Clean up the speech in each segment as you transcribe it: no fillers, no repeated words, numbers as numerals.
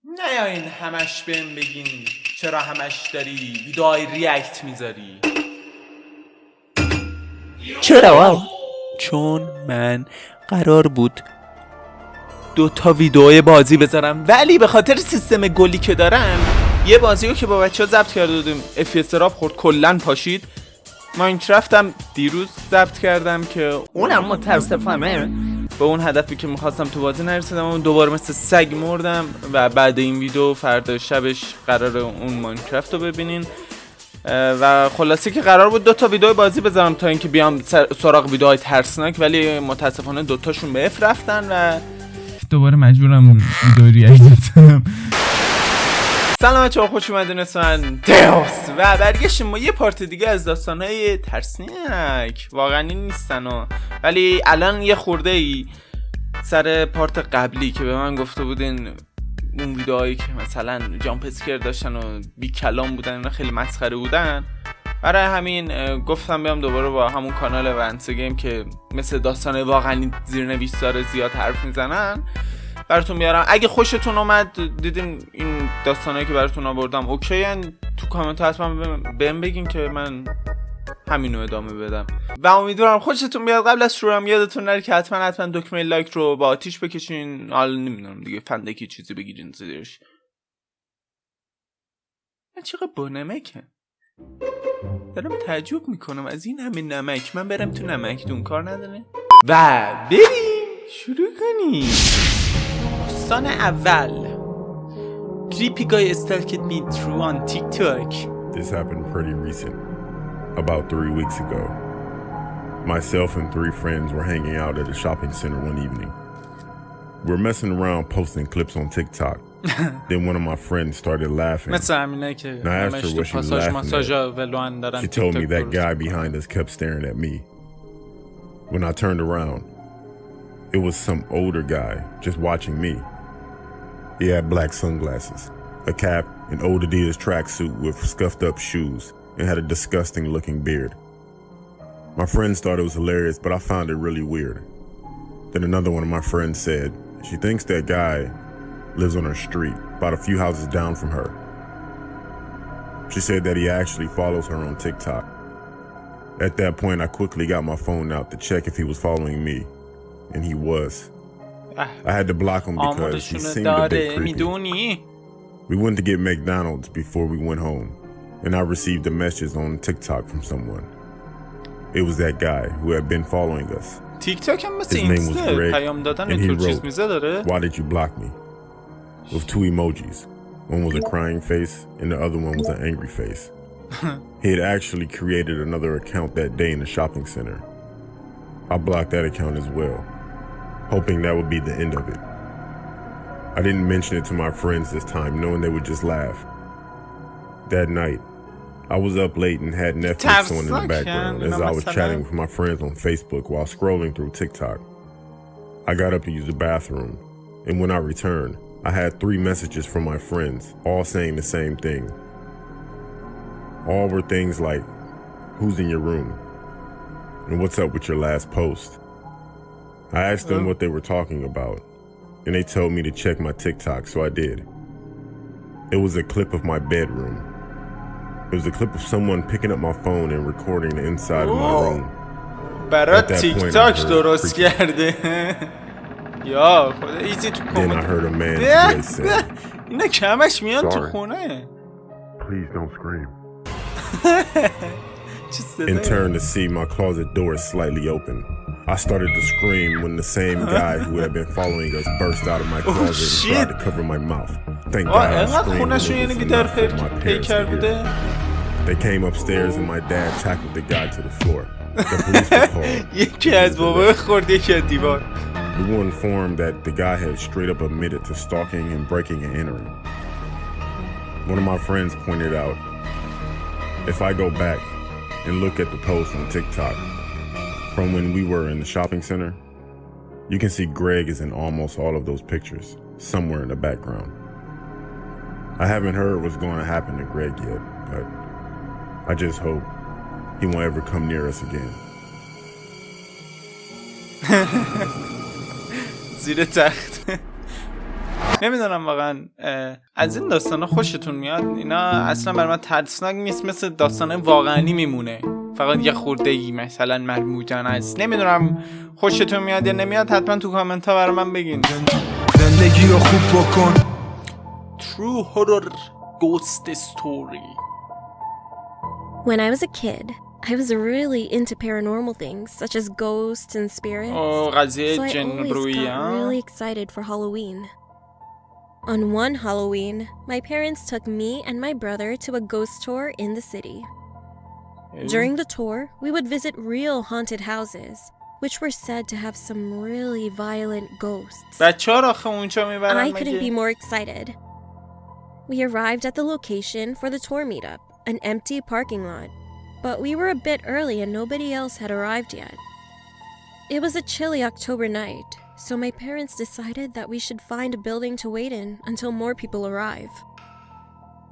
نیاین همش بهم بگین چرا همش داری ویدیوهای ریاکت میذاری. چرا؟ چون من قرار بود 2 ویدیوی بازی بذارم، ولی به خاطر سیستم گلی که دارم یه بازی رو که با بچه ها ضبط کرده بودیم FPS راب خورد کلن پاشید. ماینکرافتم دیروز ضبط کردم که اونم متاسفانه به اون هدفی که میخواستم تو بازی نرسیدم و دوباره مثل سگ مردم و بعد این ویدیو فردا شبش قرار اون ماینکرافت رو ببینین و خلاصه که قرار بود 2 ویدیو بازی بذارم تا اینکه بیام سراغ ویدیوهای ترسناک، ولی متاسفانه 2 تاشون به اف رفتن و دوباره مجبورم ویدیو ریاکت بزنم. سلام بچه‌ها، خوش اومدین. اسمم TEOS و برگشتیم ما یه پارت دیگه از داستانهای ترسناک. واقعنی نیستن ولی الان یه خورده ای سر پارت قبلی که به من گفته بودین اون ویدیوهایی که مثلا جامپ اسکر داشتن و بی کلام بودن اینا خیلی مسخره بودن، برای همین گفتم بیام دوباره با همون کانال ونس گیم که مثل داستان واقعنی زیرنویس‌ها زیاد حرف میزنن براتون میارم. اگه خوشتون اومد دیدین این داستانایی که براتون آوردم اوکی ان، تو کامنت حتما بهم بگین که من همینو ادامه بدم و امیدوارم خوشتون بیاد. قبل از شروعم یادتون نره که حتما دکمه لایک رو با آتیش بکشین. حالا نمیدونم دیگه فندکی چیزی بگیرین زیرش. من چقدر با نمکه دارم تعجب میکنم از این همه نمک. من برم تو نمکتون کار نداره و بریم شروع کنیم. داستان اول. Creepy guy stalked me through on TikTok. This happened pretty recent, about 3 weeks ago. Myself and 3 friends were hanging out at a shopping center one evening. We were messing around posting clips on TikTok. Then one of my friends started laughing. And I asked her what she was laughing at. She told me that guy behind us kept staring at me. When I turned around, it was some older guy just watching me. He had black sunglasses, a cap, an old Adidas tracksuit with scuffed up shoes, and had a disgusting looking beard. My friends thought it was hilarious, but I found it really weird. Then another one of my friends said she thinks that guy lives on her street, about a few houses down from her. She said that he actually follows her on TikTok. At that point, I quickly got my phone out to check if he was following me, and he was. I had to block him because he seemed a bit creepy. We went to get McDonald's before we went home, and I received a message on TikTok from someone. It was that guy who had been following us. His name was Greg, and he wrote, "Why did you block me?" with 2 emojis. One was a crying face, and the other one was an angry face. He had actually created another account that day in the shopping center. I blocked that account as well, hoping that would be the end of it. I didn't mention it to my friends this time, knowing they would just laugh. That night, I was up late and had Netflix on in the background as I was chatting with my friends on Facebook while scrolling through TikTok. I got up to use the bathroom, and when I returned, I had 3 messages from my friends, all saying the same thing. All were things like, "Who's in your room?" and "What's up with your last post?" I asked them what they were talking about, and they told me to check my TikTok, so I did. It was a clip of my bedroom. It was a clip of someone picking up my phone and recording the inside of my room. برای TikTok درست کرده. یا خدا ایزی تو Then I heard a man's voice say, اینا کمش میان تو خونه. "Please don't scream." And turned to see my closet door slightly open. I started to scream when the same guy who had been following us burst out of my closet and tried to cover my mouth. Thank God I screamed when it was enough for my parents to hear. They came upstairs and my dad tackled the guy to the floor. The police were called. یکی از بابا خورد یکی از دیوار. We were informed that the guy had straight up admitted to stalking and breaking and entering. One of my friends pointed out, if I go back and look at the post on TikTok from when we were in the shopping center, you can see Greg is in almost all of those pictures, somewhere in the background. I haven't heard what's going to happen to Greg yet, but I just hope he won't ever come near us again. زیر تخت. نمیدونم واقعا از این داستانا خوشتون میاد؟ اینا اصلا برای من ترسناک نیست، مثل داستان واقعنی میمونه، فقط یه خورده ای مثلا ملموجن است. نمیدونم خوشتون میاد یا نمیاد، حتما تو کامنت ها برای من بگین. زندگی رو خوب بکن. True horror ghost story. When I was a kid, I was really into paranormal things such as ghosts and spirits. So قضیه I جن always رویی got really excited for Halloween. On one Halloween, my parents took me and my brother to a ghost tour in the city. During the tour, we would visit real haunted houses, which were said to have some really violent ghosts. بچه‌ها رو آخه اونجا میبرن I couldn't be more excited. We arrived at the location for the tour meetup, an empty parking lot, but we were a bit early and nobody else had arrived yet. It was a chilly October night, so my parents decided that we should find a building to wait in until more people arrive.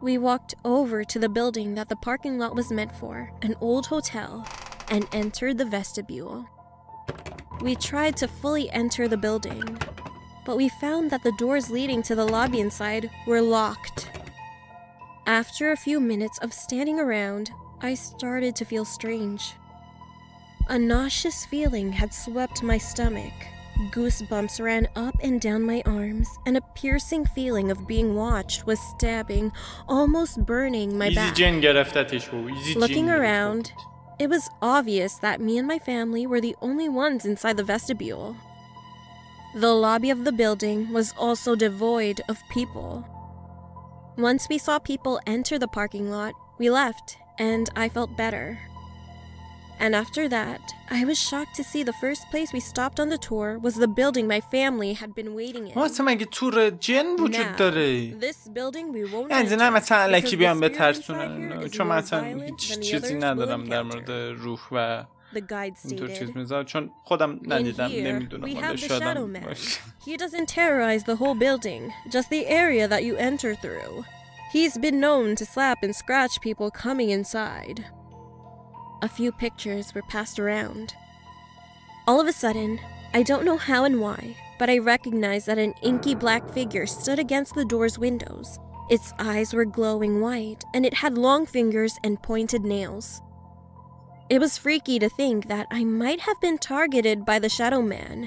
We walked over to the building that the parking lot was meant for, an old hotel, and entered the vestibule. We tried to fully enter the building, but we found that the doors leading to the lobby inside were locked. After a few minutes of standing around, I started to feel strange. A nauseous feeling had swept my stomach. Goosebumps ran up and down my arms, and a piercing feeling of being watched was stabbing, almost burning my back. Looking around, it was obvious that me and my family were the only ones inside the vestibule. The lobby of the building was also devoid of people. Once we saw people enter the parking lot, we left, and I felt better. And after that, I was shocked to see the first place we stopped on the tour was the building my family had been waiting in. واسه مگه تور جن وجود داره؟ This building we won't یعنی نه مثلا enter الکی بیان به because the ترسونن، spirit چون inside here مثلا is more هیچ violent than the چیزی others ندارم will در encounter. مورد روح و The guide اینطور چیز stated. میذارم، چون خودم In ندیدم، here, نمیدونم. we حالا have the شادم Shadow Man. باشه. He doesn't terrorize the whole building, just the area that you enter through. He's been known to slap and scratch people coming inside. A few pictures were passed around. All of a sudden, I don't know how and why, but I recognized that an inky black figure stood against the door's windows. Its eyes were glowing white, and it had long fingers and pointed nails. It was freaky to think that I might have been targeted by the Shadow Man,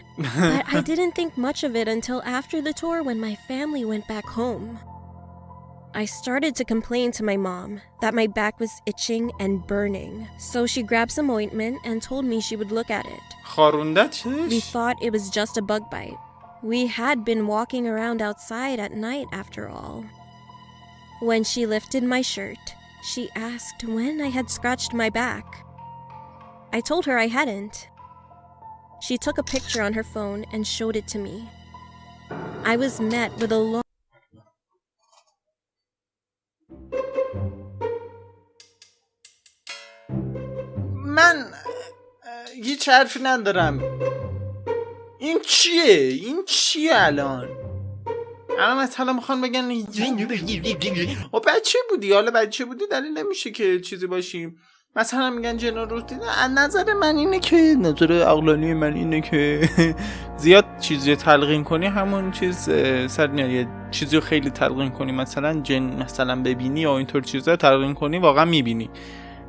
but I didn't think much of it until after the tour when my family went back home. I started to complain to my mom that my back was itching and burning, so she grabbed some ointment and told me she would look at it. We thought it was just a bug bite. We had been walking around outside at night after all. When she lifted my shirt, she asked when I had scratched my back. I told her I hadn't. She took a picture on her phone and showed it to me. I was met with a long من هیچ حرفی ندارم. این چیه الان مثلا میخوان بگن و بچه بودی، حالا بچه بودی دلیل نمیشه که چیزی باشیم. مثلا میگن جن و روح دیدن. نظر من اینه که، نظر عقلانی من اینه که زیاد چیزی تلقین کنی همون چیز سر میاد. یه چیزی رو خیلی تلقین کنی، مثلا جن مثلا ببینی یا اینطور چیزا تلقین کنی، واقعا میبینی.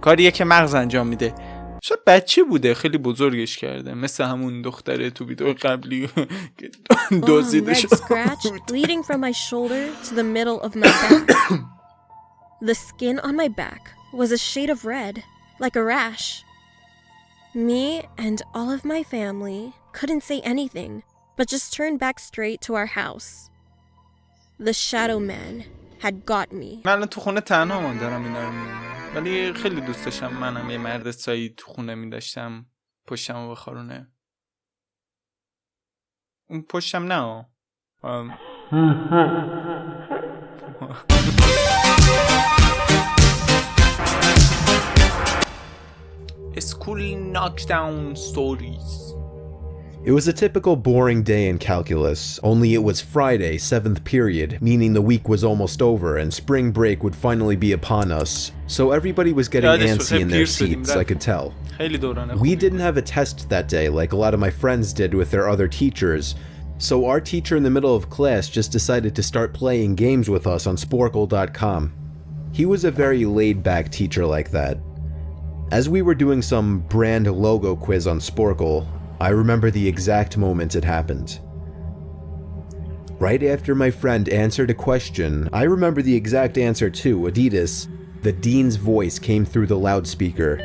کاریه که مغز انجام میده. شاید بچه بوده خیلی بزرگش کرده، مثل همون دختره تو ویدیو قبلی دزدیده شد. scratch leading from my shoulder to the middle of my back. The skin on my back was a shade of red, like a rash. Me and all of my family couldn't say anything, but just turned back straight to our house. The Shadow Man had got me. من تو خونه تنها ماندارم اینا رو میبینم، ولی خیلی دوست داشتم منم یه مرد سایی تو خونه میداشتم پشتمو بخارونه. اون پشتم نه School knockdown stories. It was a typical boring day in calculus, only it was Friday, 7th period, meaning the week was almost over and spring break would finally be upon us, so everybody was getting antsy in their seats, I could tell. We didn't have a test that day like a lot of my friends did with their other teachers, So our teacher in the middle of class just decided to start playing games with us on sporkle.com. He was a very laid-back teacher like that. As we were doing some brand logo quiz on Sporkle, I remember the exact moment it happened. Right after my friend answered a question, I remember the exact answer too, Adidas. The dean's voice came through the loudspeaker.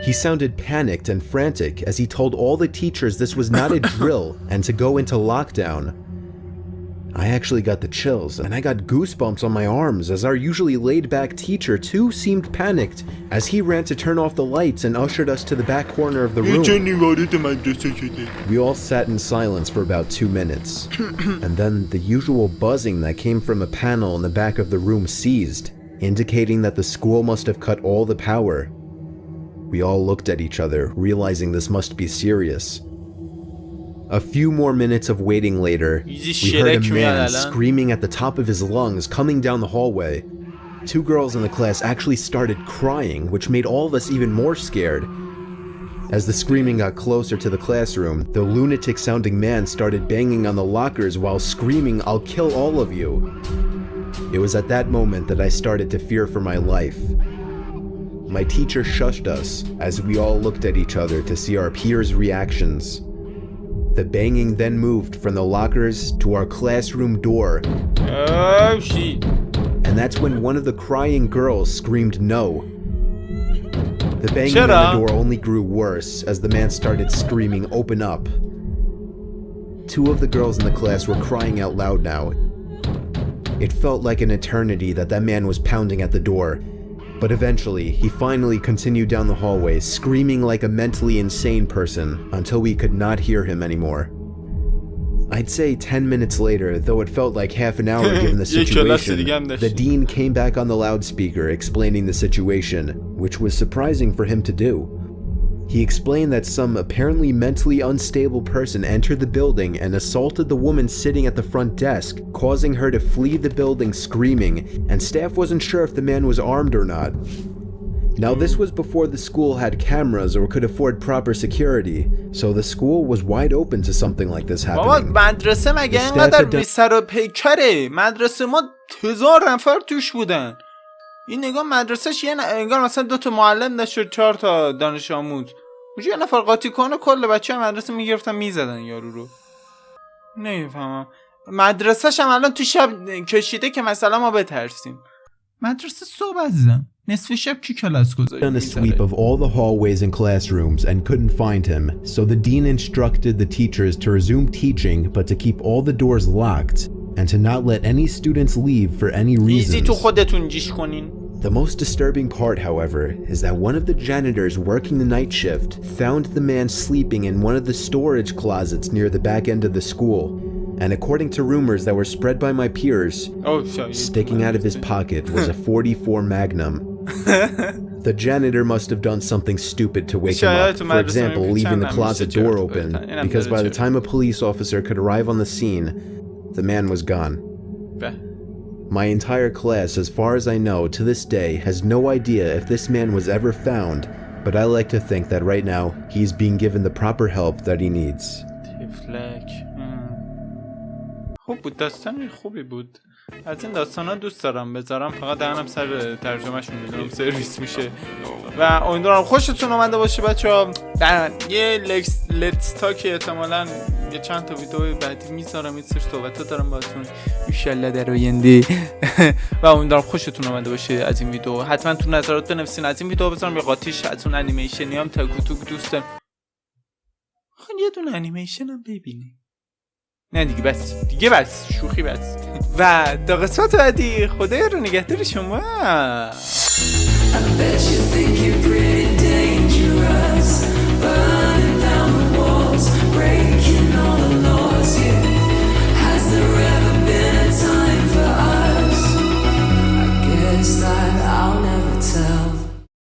He sounded panicked and frantic as he told all the teachers this was not a drill and to go into lockdown. I actually got the chills and I got goosebumps on my arms as our usually laid-back teacher too seemed panicked as he ran to turn off the lights and ushered us to the back corner of the room. We all sat in silence for about 2 minutes, and then the usual buzzing that came from a panel in the back of the room ceased, indicating that the school must have cut all the power. We all looked at each other, realizing this must be serious. A few more minutes of waiting later, we heard a man screaming at the top of his lungs coming down the hallway. 2 girls in the class actually started crying, which made all of us even more scared. As the screaming got closer to the classroom, the lunatic-sounding man started banging on the lockers while screaming, "I'll kill all of you." It was at that moment that I started to fear for my life. My teacher shushed us as we all looked at each other to see our peers' reactions. The banging then moved from the lockers to our classroom door. Oh shit. And that's when one of the crying girls screamed no. The banging on the door only grew worse as the man started screaming, "Open up." 2 of the girls in the class were crying out loud now. It felt like an eternity that man was pounding at the door. But eventually, he finally continued down the hallway, screaming like a mentally insane person until we could not hear him anymore. I'd say 10 minutes later, though it felt like half an hour given the situation, the dean came back on the loudspeaker explaining the situation, which was surprising for him to do. He explained that some apparently mentally unstable person entered the building and assaulted the woman sitting at the front desk, causing her to flee the building screaming, and staff wasn't sure if the man was armed or not. Now this was before the school had cameras or could afford proper security, so the school was wide open to something like this happening. مدرسه مگه اینقدر بی سر و پیکره؟ مدرسه ما 1000 نفر توش بودن. این نگاه مدرسهش انگار مثلا 2 تا معلم داشت و 4 تا دانش آموز. اونجا یه نفر قاطی کنه کل بچه‌ها مدرسه میگرفتن میزدن یارو رو. نمیفهمم. مدرسه‌ش هم الان تو شب کشیده که مثلا ما بترسیم. مدرسه صبح عزیزم. نصف شب کی کلاس گذاشت؟ Done a sweep of all the hallways and classrooms and couldn't find him, so the dean instructed the teachers to resume teaching but to keep all the doors locked and to not let any students leave for any reason. تو خودتون جیش کنین. The most disturbing part, however, is that one of the janitors working the night shift found the man sleeping in one of the storage closets near the back end of the school, and according to rumors that were spread by my peers, sticking out of his pocket was a .44 Magnum. The janitor must have done something stupid to wake him up, for example, leaving the closet door open, because by the time a police officer could arrive on the scene, the man was gone. My entire class, as far as I know, to this day, has no idea if this man was ever found, but I like to think that right now, he's being given the proper help that he needs. خوب بود، داستان خوبی بود. از این داستانا دوست دارم بذارم، فقط دهنم سر ترجمهشون میدونم سرویس میشه و امیدوارم خوشتون اومده باشه بچه‌ها. یه لتس تاک احتمالاً یه چند تا ویدیو بعدی میذارم، این سری صحبت‌ها دارم باهاتون ان شاءالله در آینده و امیدوارم خوشتون اومده باشه از این ویدیو. حتما تو نظرات بنویسین از این ویدیو بذارم یا قاطیش از اون انیمیشنی هم تگو دوست دارم. خب یه دونه انیمیشن هم ببینیم. نه دیگه بس شوخی بس و تا قسمت بعدی خدای رو نگهدار شما.